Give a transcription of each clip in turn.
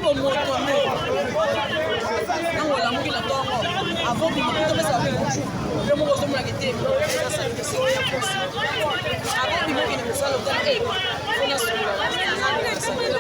bon mot. Non, la mouille la tombe. Avant qu'il me tombe ça avec bonjour. Le mot de la guette. Ça c'est ça. Avant qu'il me tombe ça le temps. On a sur mais après on a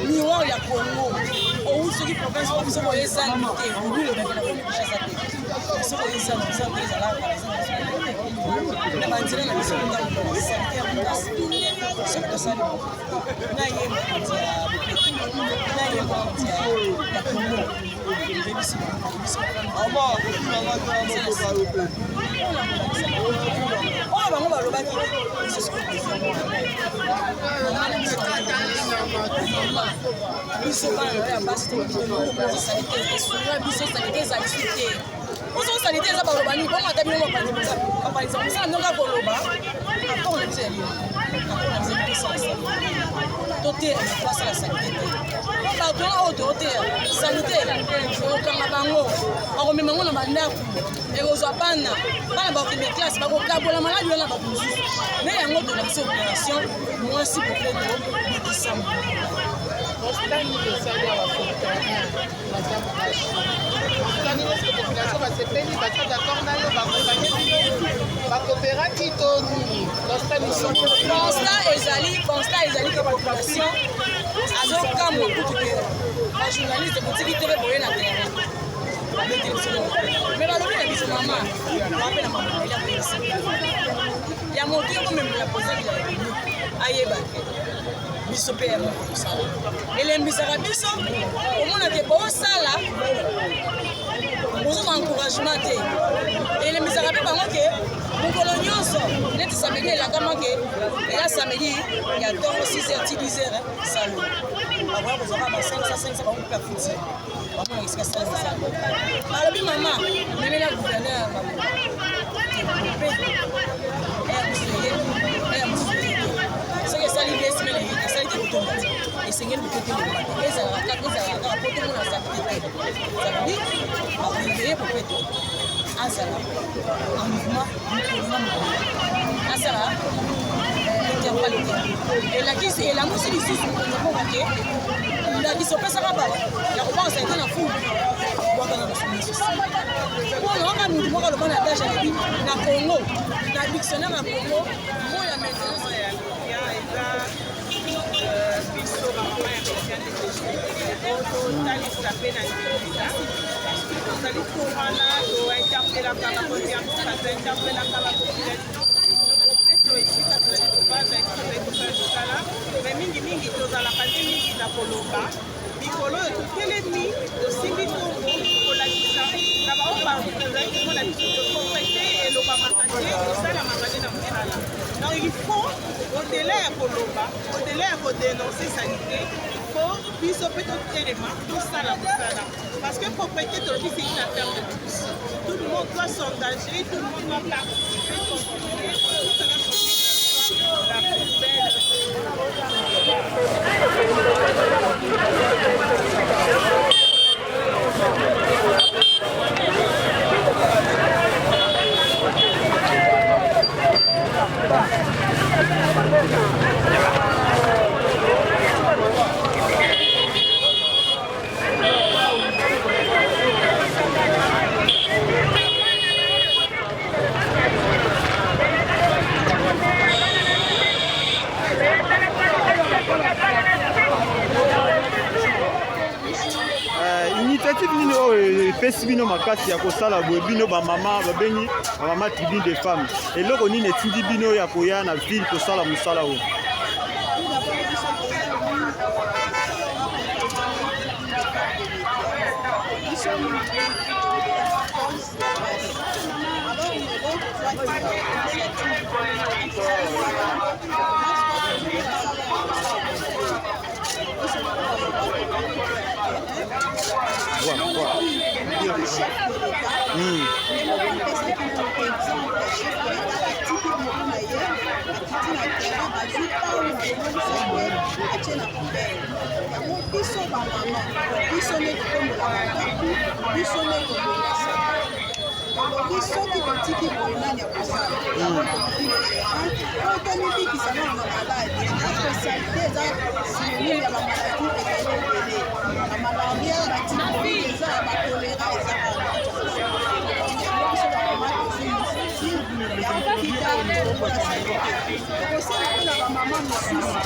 miroir ya Congo ou ceux qui province pas besoin de ça oui le mec la bonne chose à faire ça c'est ça ça les ala la banzela na biso nda c'est que ça na yemba na yemba ya Congo oh bango balobaki biso bana ya basi to biso sanité za expliquer biso sanité za balobani bon ata bino bapanza ça ndonga koloba après on a dit toté face à la sanité ba to na autorité sanité o kanga bango ako memango na bandako e kozwa bana ba ko me classe ba ko kabola maladi na ba kuzu mais yango to na biso opération moi si pour faire de décembre constat ezali que population azokamwa kutuke bajournaliste botiki tv boye na terrain mais balobi na biso mama bape na mama ya motu yoko memela posaki ayeba biso pe ya moko kosala elembisaka biso omona ke bosala bozozwa encouragement te elembisaka mpe bango ke mokolo nyonso neti samedi elakama ke eya samedi ya ntongo 6h ti 10h salo bakoya kozwaka ba 500 bakokupa futi bamona esika sala balobi mama memela gouverneur soki esali besmele esali te kotonga te esengeli bokete lobaka ezalaka poto mona asakite te ezaladi akoyeye popeto azala en mouvement mokolonga mokolo asala intervalite elakisi elamusi lisusu mokonza moko ke ndakisi opesaka bala ya kobansa ete na fulu bwaka na basomosusi mpona waka mingi moko aloba na dage alebi na Congo na dictionnaire ya Congo mo ya maintenance biso bakoma ya mesiane totalisa mpe na tozali wana tointerpelaka na kodiamisa tointerpelaka la population esika tozali kobanda esika tozali kosala mosala me mingimingi tozalaka nde mingi na koloba mikolo oyo totelemi tosimbi ntongo kolakisa na baobango tozali komona biso tokomprete elobamaka te esalamaka nde na mosala donc il faut au-delà ya koloba au-delà ya kodenonce salite il faut biso mpe totelema tosala mosala parce que propriété tolobi c'est une affaire de tous. Tout le monde doit s'engager, tout le monde doit participer, contribuer, tout cela la plus belle. Initiative nini oyo epesi bino makasi ya kosala boye bino bamama babengi bamama tribune des femmes eloko nini etindi bino ya koya na ville kosala mosala oyo soki batiki boyinani ya kosala otomibikisa nano na maladi aspesialité eza synonyme ya bamaladi ebele bamalaria batiki eza ya bakolera eza okosala mpe na bamama mosusu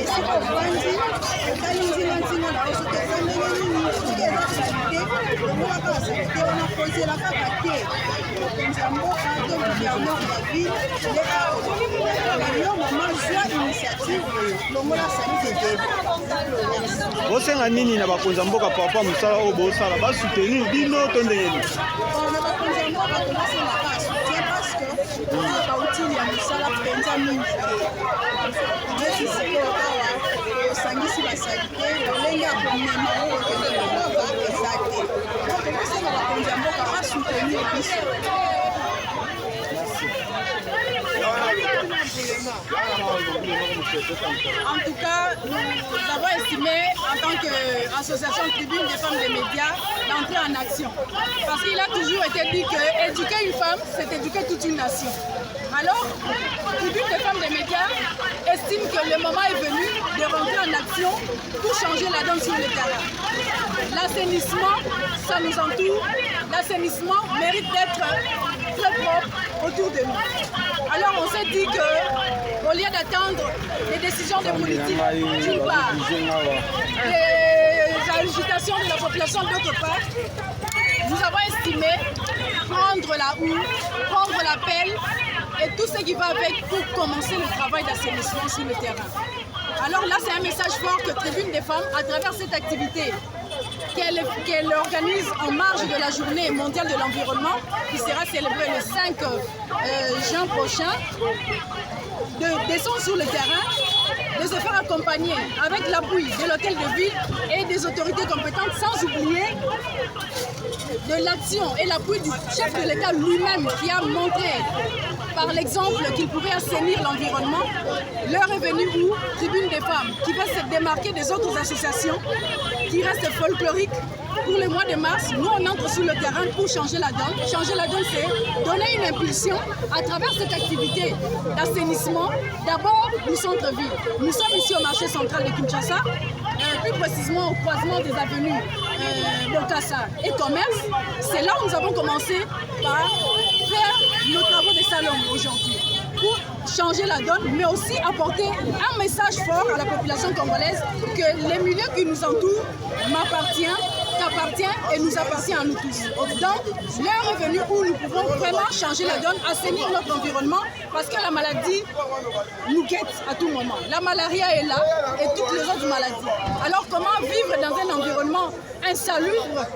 esika ovandi otali nzinganzinga na yo soki eza ndenge nini soki eza salite omolaka basalite wana kozela kaka te mokonzi ya mboka to gouverneur ya ville yo mama zwa initiative longola salite debe bosenga nini na bakonzi ya mboka papa mosala oyo bosala basoutenir bino to ndenge nini na bakonzi ya mboka tobasengaka soutien parce que oyo bautili ya mosala mpenza mingi te neti sikoyo awa osangisi basalite lolenge ya komema oyo okende lobaka eza te donc tokosenga bakonzi ya mboka basoutenir biso En tout cas, nous avons estimé, en tant qu'association Tribune des femmes des médias, d'entrer en action. Parce qu'il a toujours été dit qu'éduquer une femme, c'est éduquer toute une nation. Alors, Tribune des femmes des médias estime que le moment est venu de rentrer en action pour changer la donne sur le terrain. L'assainissement, ça nous entoure. L'assainissement mérite d'être très propre autour de nous. Alors on s'est dit qu'au lieu d'attendre les décisions des politiques, d'une part, les agitations de la population d'autre part, nous avons estimé prendre la houe, prendre la pelle et tout ce qui va avec pour commencer le travail d'assainissement sur le terrain. Alors là, c'est un message fort que Tribune des femmes, à travers cette activité qu'elle organise en marge de la journée mondiale de l'environnement, qui sera célébrée le 5 juin prochain, de descendre sur le terrain, de se faire accompagner avec l'appui de l'hôtel de ville et des autorités compétentes, sans oublier de l'action et l'appui du chef de l'État lui-même qui a montré par l'exemple qu'il pouvait assainir l'environnement. L'heure est venue où Tribune des femmes, qui va se démarquer des autres associations, qui restent folkloriques, pour le mois de mars, nous on entre sur le terrain pour changer la donne. Changer la donne, c'est donner une impulsion à travers cette activité d'assainissement, d'abord du centre-ville. Nous sommes ici au marché central de Kinshasa, plus précisément au croisement des avenues Bokassa et Commerce. C'est là où nous avons commencé par faire nos travaux de salon aujourd'hui, pour changer la donne, mais aussi apporter un message fort à la population congolaise que les milieux qui nous entourent m'appartiennent, appartient et nous appartient à nous tous. Donc, l'heure est venue où nous pouvons vraiment changer la donne, assainir notre environnement, parce que la maladie nous guette à tout moment. La malaria est là et toutes les autres maladies. Alors, comment vivre dans un environnement insalubre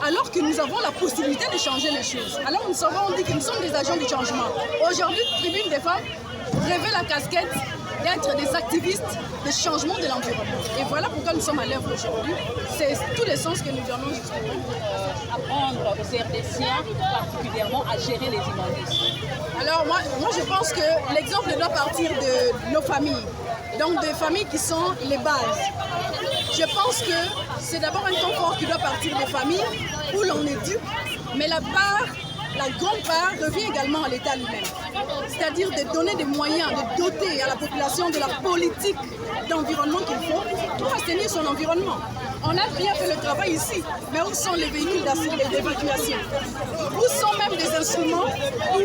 alors que nous avons la possibilité de changer les choses? Alors, on dit que nous sommes des agents du changement. Aujourd'hui, Tribune des femmes revêt la casquette d'être des activistes de changement de l'environnement. Et voilà pourquoi nous sommes à l'œuvre aujourd'hui. C'est tous les sens que nous donnons justement. Apprendre aux RDCiens particulièrement à gérer les immondices. Alors moi je pense que l'exemple doit partir de nos familles. Donc des familles qui sont les bases. Je pense que c'est d'abord un confort qui doit partir des familles où l'on éduque, mais la grande part revient également à l'État lui-même. C'est-à-dire de donner des moyens, de doter à la population de la politique d'environnement qu'il faut pour assainir son environnement. On a bien fait le travail ici, mais où sont les véhicules d'évacuation? Où sont même des instruments pour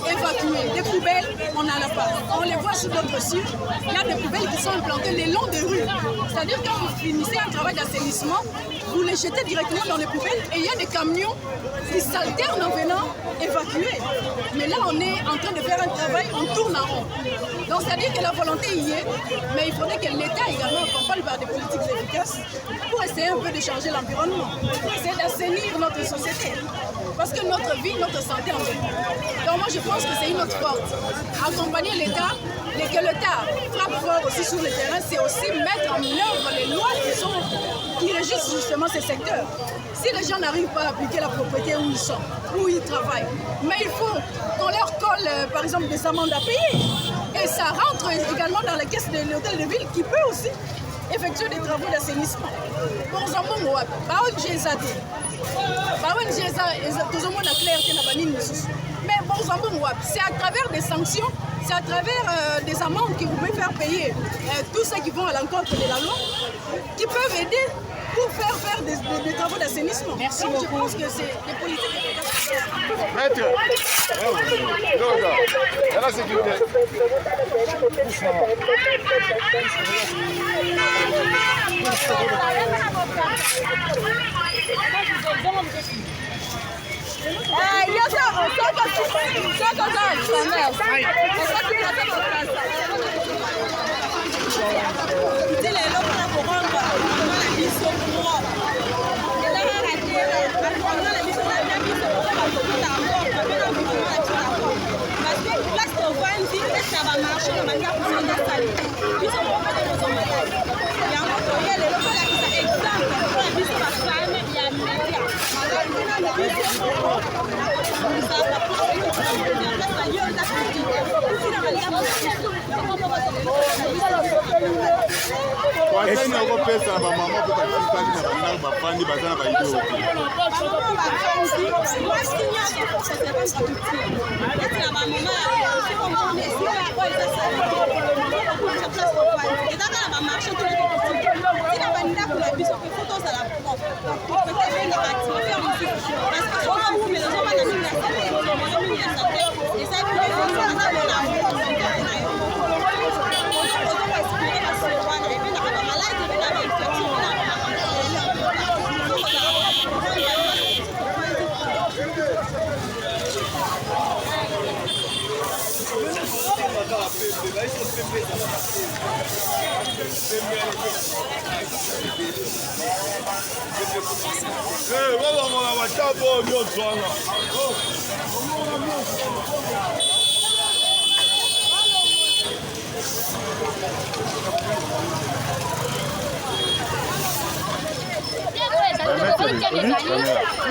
évacuer? Des poubelles, on n'en a pas. On les voit sur d'autres sites, il y a des poubelles qui sont implantées le long des rues. C'est-à-dire quand vous finissez un travail d'assainissement, vous les jetez directement dans les poubelles et il y a des camions qui s'alternent en venant évacuer. Mais là, on est en train de faire un travail, on tourne en rond. Donc, c'est-à-dire que la volonté y est, mais il faudrait que l'État également accompagne par des politiques efficaces pour essayer un peu de changer l'environnement, pour essayer d'assainir notre société. Parce que notre vie, notre santé en dépend. Donc moi, je pense que c'est une autre porte. Accompagner l'État, et que l'État frappe fort aussi sur le terrain, c'est aussi mettre en œuvre les lois qui régissent justement ces secteurs. Si les gens n'arrivent pas à appliquer la propriété où ils sont, où ils travaillent, mais il faut qu'on leur colle, par exemple, des amendes à payer. Et ça rentre également dans la caisse de l'hôtel de ville qui peut aussi effectuer des travaux d'assainissement. Pour exemple, mais c'est à travers des sanctions, c'est à travers des amendes que vous pouvez faire payer tous ceux qui vont à l'encontre de la loi, qui peuvent aider pour faire des travaux d'assainissement. Merci Donc, beaucoup. Je pense que c'est des politiques efficaces. Maître, la sécurité.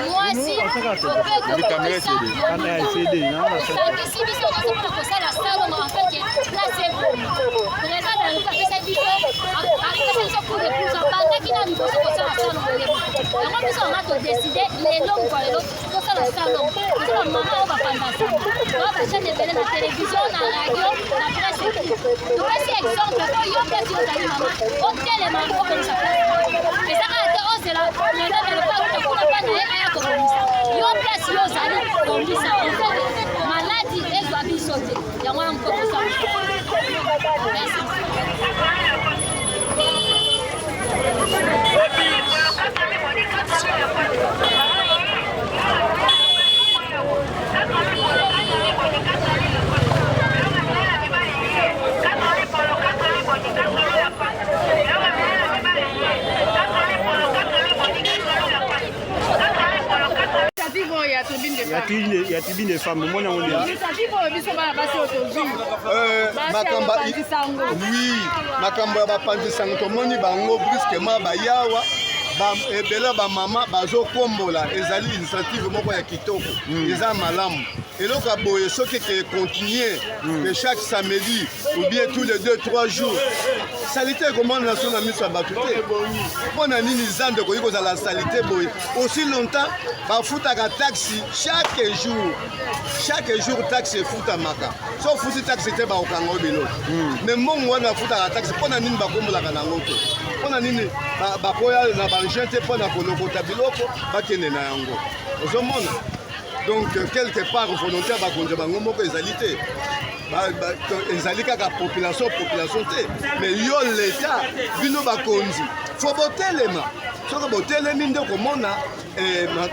mwasi opekokosa esangisi biso tokomola kosala salongo afeke place eboma président de la république apesa biso coup de pouce apandaki na liboso kosala salongo elebo yango biso anga todeside lelo mokwa lelo tosala salongo tosala mama oyo bapanda sango oyo bachaine ebele na télévision na radio na presse topesi exemple po yo mpesi ozali mama otelema okomisa place ezaka te ozela président de la république kuna pa na ye aya kobomisa yo mpesi yo ozali kobomisa maladi ezwa biso te yango wana mokokosa merci. ya tribune des femmes. Ya tribune des femmes. Mon nom est. Oui, makambo ya bapanzisango tomoni bango brusquement bayawa. Ebela ba mama bazo kombola ezali initiative moko ya kitoko eza malamu eloko boye soki ke continuer que chaque samedi ou bien tous les 2-3 jours salité comment nation na miso batu te pona nini zande ko yiko za la salité boye aussi longtemps ba futaka taxi chaque jour taxi futa maka so futi taxi te ba okango belo mais mongo wana futaka taxi pona nini ba kombola kana ngoto pona nini ba koya na gente pour la kolokota biloko bakende na yango ozomona donc quelque part volontaire bakonza bango moko ezalité ezali kaka population te mais yo l'état bino bakonzi faut botelema soki botelemi nde komona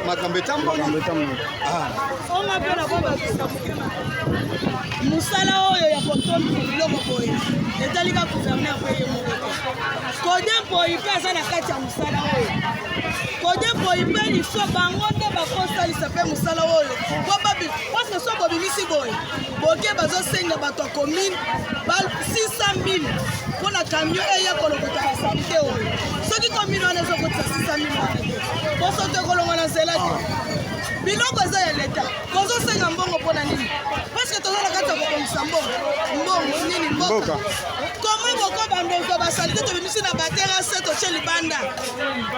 makambo etambola mosala oyo ya kontrole biloko boye etalika gouverneur mpe ye moko kode boye mpe aza na kati ya mosala oyo kode boye mpe liso bango nde bakosalisa mpe mosala oyo parce so bobimisi boye boke bazosenga bato ya commune 600 000 mpo na camion eya kolokota basalite oyo soki commune wana ezokotisa 600 000 wana te poso te kolonga na nzela te biloko eza ya leta kozosenga mbongo mpo na nini parceke toza na kati ya kobongisa mbongo nini mboka komo boko bandozwa basalite tobimisi na batera se totie libanda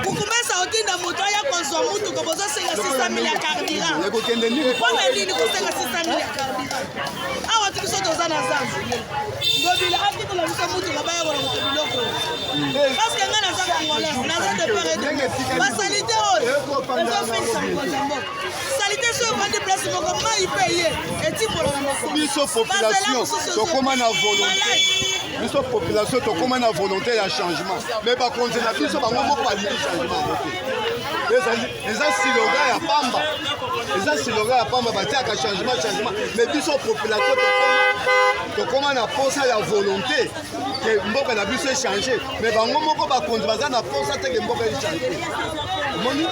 kukumesa otinda moto aya kozwa mutuko bozosenga 600 000 ya carburant mpona nini kosenga 600 000 ya carburant awa ti biso toza na zanzu ngobila akitola biso mutuka bayakola moto biloko parceke ngai naza congolais naza de pare de basalite oyo ezofingisa mokonza mboka salite so evandi place moko mai mpe ye etimbolaka moko biso population tokóma na volonté biso population tokóma na volonté ya changement mais bakonzi na biso bango moko alingi changement te eza siloga ya pamba batiaka changement mais biso population tokóma na posa ya volonté ke mboka na biso echange mais bango moko bakonzi baza na posa te ke mboka echange omoni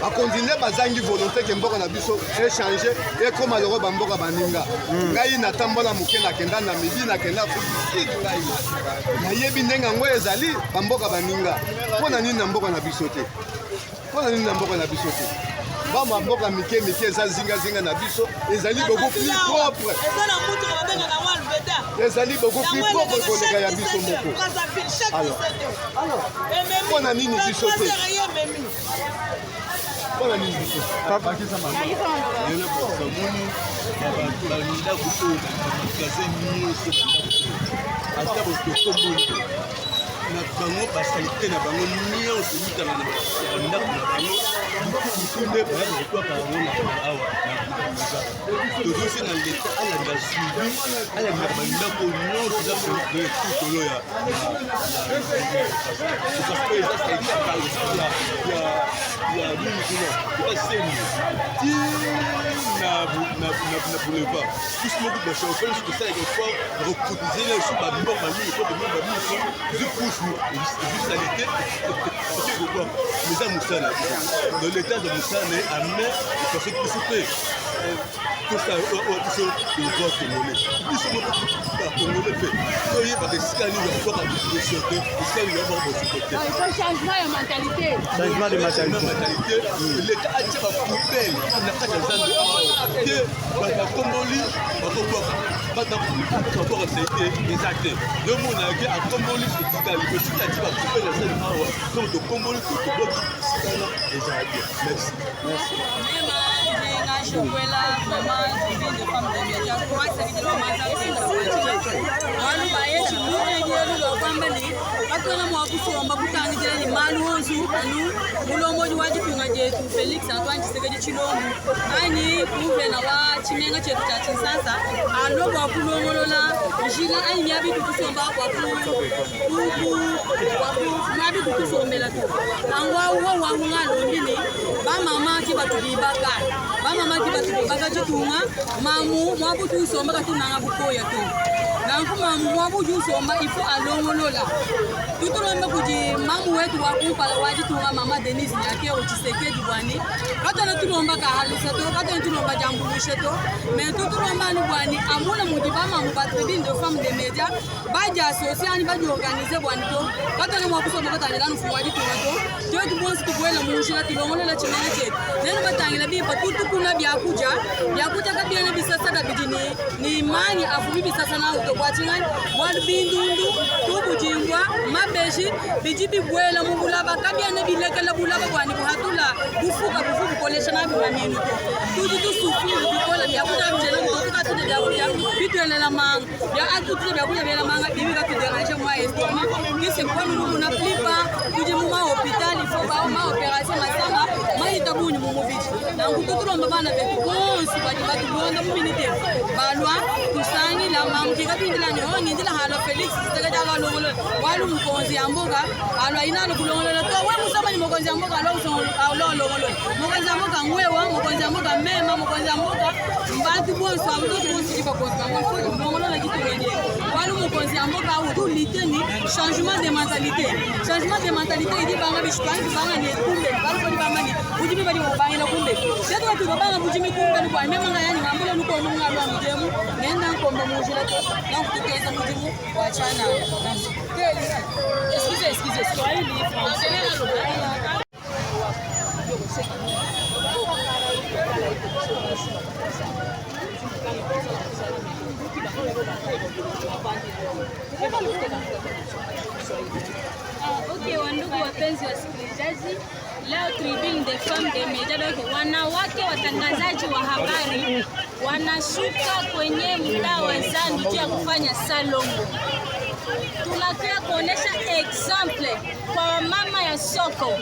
bakonzi nde bazangi volonté ke mboka na biso echange ekóma loko bamboka baninga ngai natambola moke nakenda na midi nakenda afrique ngai nayebi ndenge yango ezali bamboka baninga mpo na nini na mboka na biso te bamboka mike eza zingazinga na biso ezali beaucoup plus propre ezali beaucoup plus propre koleka ya biso moko mpona nini biso te mpona nini biso bandako oyo magasin nyonso ata botokomboli na bango basalite na bango nyonso mitana na bandako na bango mutu nde bayaka kotwaka yango na awa tozosenga leta alanda suivi alandaka bandako nyonso eza tutolo ya parce eza salite ya nini kuna ekaseni ti na boulevard plus moko bachauffeur soki tosalaka effort recotizela so bamboka mingi po bamboka mingi zikusu ezisalite oke kokwa mais eza mosala dans l'état de mosala ame parce que biso te biso devoir congolais biso moko bacongolais mpe toyebaka esika nini yakoka distribution te esika nini yabaka bosukote changement de mentalité l'état atia bapoubele na kati ya zando awa te bakomboli bakokwaka bakokwaka saite eza te yomonaki akomboli etikali esika atia bapoubele ya zando awa donc tokomboli toboki esikana ezala bien merci Chokwela vraiment tribune de femmes de média kwa sekite lo maza kwenda wanu bayeshi muregelo lo kwambani akona mwakusomba kutangikira ni mali wonzu anu mulomoji wajitunga jetu Felix Antoine Tshisekedi Tshilombo ani kuvena wa chimenga chetu cha Chinsasa alo kwa kulongolola jila ani nyabi kukusomba kwa nyabi kukusombela tu angwa wo wangu ngalo ndini ba mama ki batubibaka ba mama ki batubibaka chitunga mamu mwabutu usomba katunanga bukoya tu Nankuma mwabu jusoma ifo alongolola. Tutulomba kuji mamu wetu wakumpala wajitunga mama Denise Nyake Ochisekedi bwani. Kata na tulomba kahalisato, kata na tulomba jambulisheto. Mais tutulomba ni bwani amuna mujibama mubatribine de femmes de médias. Baji asosiani baji organize bwani to. Kata na mwakuso bakata nilanu fuwaji tuwato. Tuwe tubonsi tukuela munshila tilongolola chimene chetu. Neno batangila bipa tutukuna biakuja. Biakuja kabiana bisasa kabidini ni imani afubibi sasa na utobwachingani. Wadu bindundu, tubujimbwa, mabeshi, bijibi bwela mubulaba kabiana bilekela bulaba bwani buhatula. Bufuka bufuku kolesha na biwaminu. Tuji tusufuru bikola biakuja mjela kutoka tude biakuja. Bituelela manga. Ya atutude biakuja biela manga. Bibi katudenganisha mwa estoma. Kisi kwanu numu na flipa. Tuji muma hopitali foba ma operasyon masama. Mahitabuni mumubichi. Na nkututuro mbabana betu bonsi batu bonda muminite. Balwa tusangi la mamki kapindila ni hongi ndila halo Felix sitaka jalo longolo walu mkonzi amboga alwa inalo kulongolo to we musaba ni mkonzi amboga alo longolo mkonzi amboga ngwewa mkonzi amboga mema mkonzi amboga mbati bonso abuto bonsi kipa konzi amboga longolo la kitu wenye walu mkonzi amboga au tout liteni changement de mentalité idi banga bishpangi banga ni kumbe balu banga ni ujimi bali mubanga la kumbe setu watu banga bujimi kumbe ni kwa mema ngayani ngambolo nuko munga alwa mjemu nenda nkomba mujila to na kutukeza mujimu wachana excusez Swahili français Okay, wandugu wapenzi wasikilizaji, leo Tribune des Femmes des Médias, wanawake watangazaji wa habari wanashuka kwenye mtaa wa Zandu juu ya kufanya salongo. Tunataka kuonesha example kwa wamama ya soko.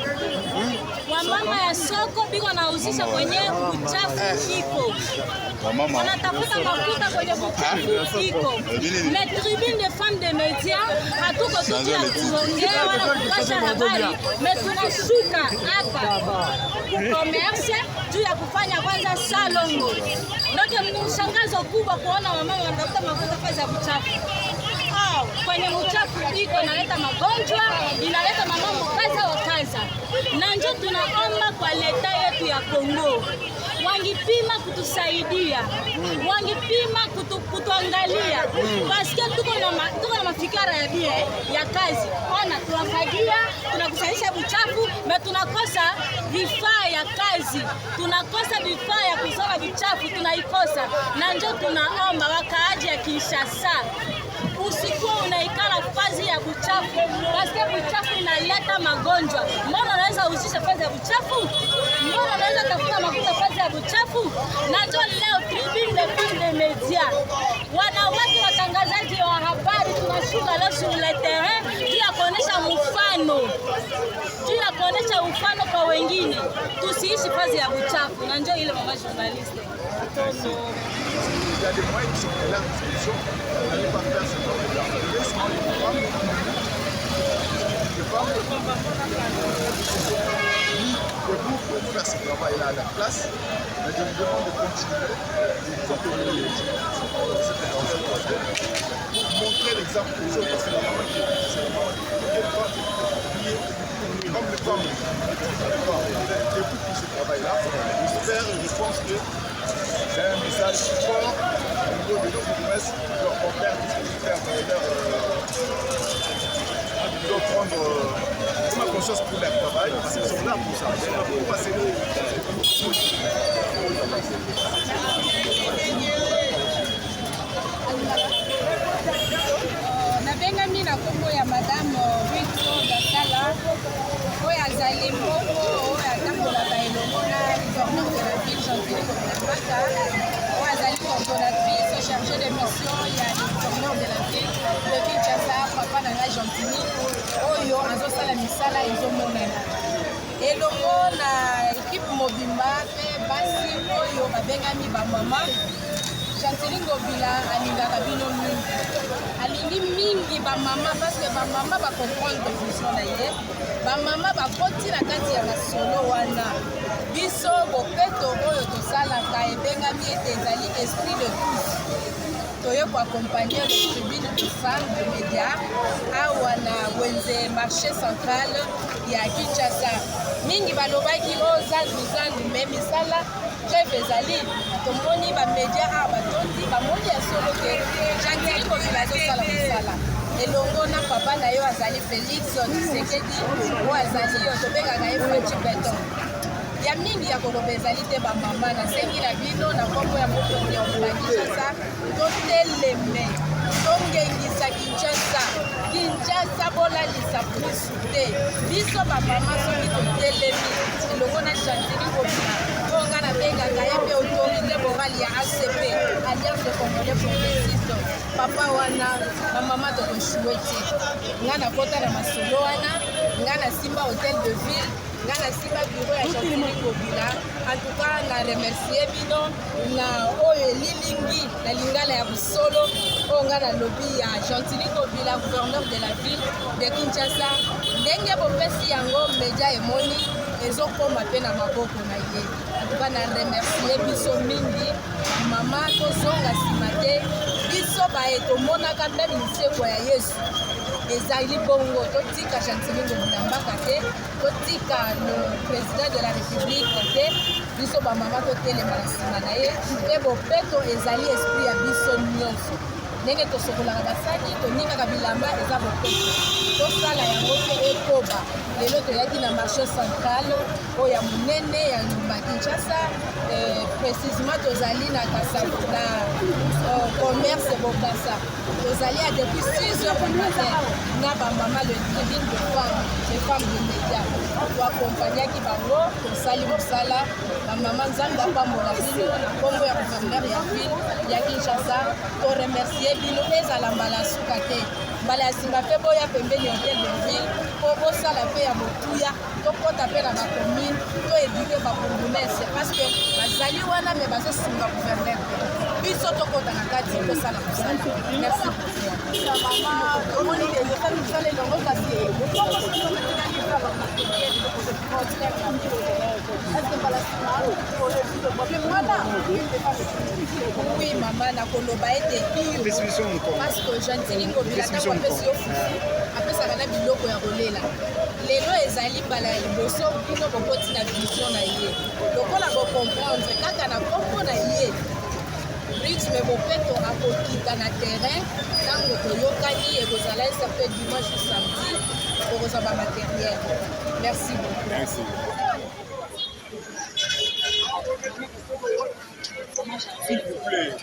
Wamama ya soko biko nauzisha kwenye uchafu iko. Wanatafuta mafuta kwenye uchafu iko. Mais Tribune des Femmes des Médias hatuko tu ya kuongea wala kupasha habari, mais tunashuka hapa commerce juu ya kufanya kwanza salongo. Ndio mshangazo kubwa kuona wamama wanatafuta mafuta kazi ya uchafu. Kwenye uchafu iko inaleta magonjwa, inaleta mambo kaza wa kaza. Na ndio tunaomba kwa leta yetu ya Kongo, wangipima kutusaidia, wangipima kutuangalia, paske tuko na mafikara ya bie ya kazi. Ona tunafagia, tunakusanyisha uchafu, na tunakosa vifaa ya kazi, tunakosa vifaa ya kuzoa vichafu, tunaikosa. Na ndio tunaomba wakaaji ya Kinshasa, usikuwa unaikala fazi ya buchafu, paske buchafu inaleta magonjwa. Mbona unaweza uzisha fazi ya buchafu? Mbona unaweza tafuta mafuta fazi ya buchafu? Na ndio leo Tribune des Femmes des Médias, wanawake watangazaji wa habari tunashuka leo sur le terrain juu ya kuonesha mfano, juu ya kuonesha mfano kwa wengine, tusiishi fazi ya buchafu. Na ndio ile mama journaliste il y a des moyens qui sont à la disposition. On n'allait pas faire ce genre de travail. Les femmes se sont mis debout pour faire ce travail-là à la place. Mais je vous demande de continuer, de soutenir les gens, montrer l'exemple aux autres, parce que la maman qui est comme les femmes, debout pour ce travail-là. J'espère et je pense que c'est un message fort au niveau de nos promesses, de leur compère, de leur prendre ma conscience pour leur travail, parce qu'ils sont là pour ça. Pour passer nabengami na kombo ya madame Rito Dakala oyo azali mbongo oyo atambolaka elongo na gouverneur de la ville Jean-Philippe Moulamaka oyo azali coordonnatrice chargée de mission ya gouverneur de la ville de Kinshasa papa na ngai Jean-Philippe oyo azosala misala ezomonana elongo na ekipe mobimba mpe basi oyo babengami bamama Chanteline Ngobila alingaka bino mingi, alingi mingi bamama parce que bamama ba comprendre fonction na ye, bamama bakoti na kati ya masolo wana biso bopeto oyo tosalaka ebengami ete ezali esprit de tous. toye koaccompagner le tribune de femmes de média awa na wenze marché central ya Kinshasa. Mingi balobaki zandu me misala trêve ezali tomoni bamédia awa batondi bamoni ya solo te Jean-Thierry Kobila azosala mosala elongo na papa na yo azali Félix Tshisekedi oyo azali yo tobengaka ye Faci Beton. Ya mingi ya koloba ezali te bamama nasengi na bino na kombo ya mokonzi ya Kinshasa toteleme tongengisa Kinshasa bolalisa plus te biso bamama soki totelemi elongo na Jean-Thierry Kobila oyo nga nabengaka ye mpe autorité morale ya ACP Alliance de Congolais Progressiste papa wana bamama tokoshue te nga nakota na masolo wana nga nasimba hôtel de ville nga nasimba bureau ya Jean-Thierry Kobila en tout cas na remercie bino na oyo elilingi na lingala ya busolo oyo nga nalobi ya Jean-Thierry Kobila gouverneur de la ville de Kinshasa ndenge bopesi yango média emoni ezokoma mpe na maboko na ye atuka na remercie biso mingi mama tozonga nsima te biso baye tomonaka meme liseko ya Yesu ezali bongo totika Jean-Thierry Kobila mbaka te totika le président de la république te biso bamama totelema na nsima na ye mpe bopeto ezali esprit ya biso nyonso ndenge tosokolaka basani toningaka bilamba eza bopeto tosala yango mpe ekoba lelo toyaki na marché central oyo ya monene ya nyumba Kinshasa précisement tozali na commerce Bokassa tozali ya depuis 6 heures du matin na bamama le tribune de femmes de média toakompagnaki bango tosali mosala bamama nzambe apambola bino na kombo ya gouverneur ya ville ya Kinshasa toremercie bino ezala mbala suka te mbala ya nsima mpe boya pembeni hotel de ville mpo bosala mpe ya motuya tokɔta mpe na bacommune to éduke babourgmestre parce que bazali wana me bazosunga gouverneur biso tokɔta na kati tosala mosala merci omoni ezosali mosala elongo kasi oui mama nakoloba ete iyo parce que Jean-Thierry Kobila ntango apesi yo fufu apesaka na biloko ya kolela lelo ezali mbala ya liboso bino bokoti na vision na ye lokola bocomprendre kaka na kombo na ye rythme bopeto akokita na terrain ntango toyokani ekozala certain dimanche samedi okozwa bamateriel merci beaucoup. Merci. S'il vous plaît.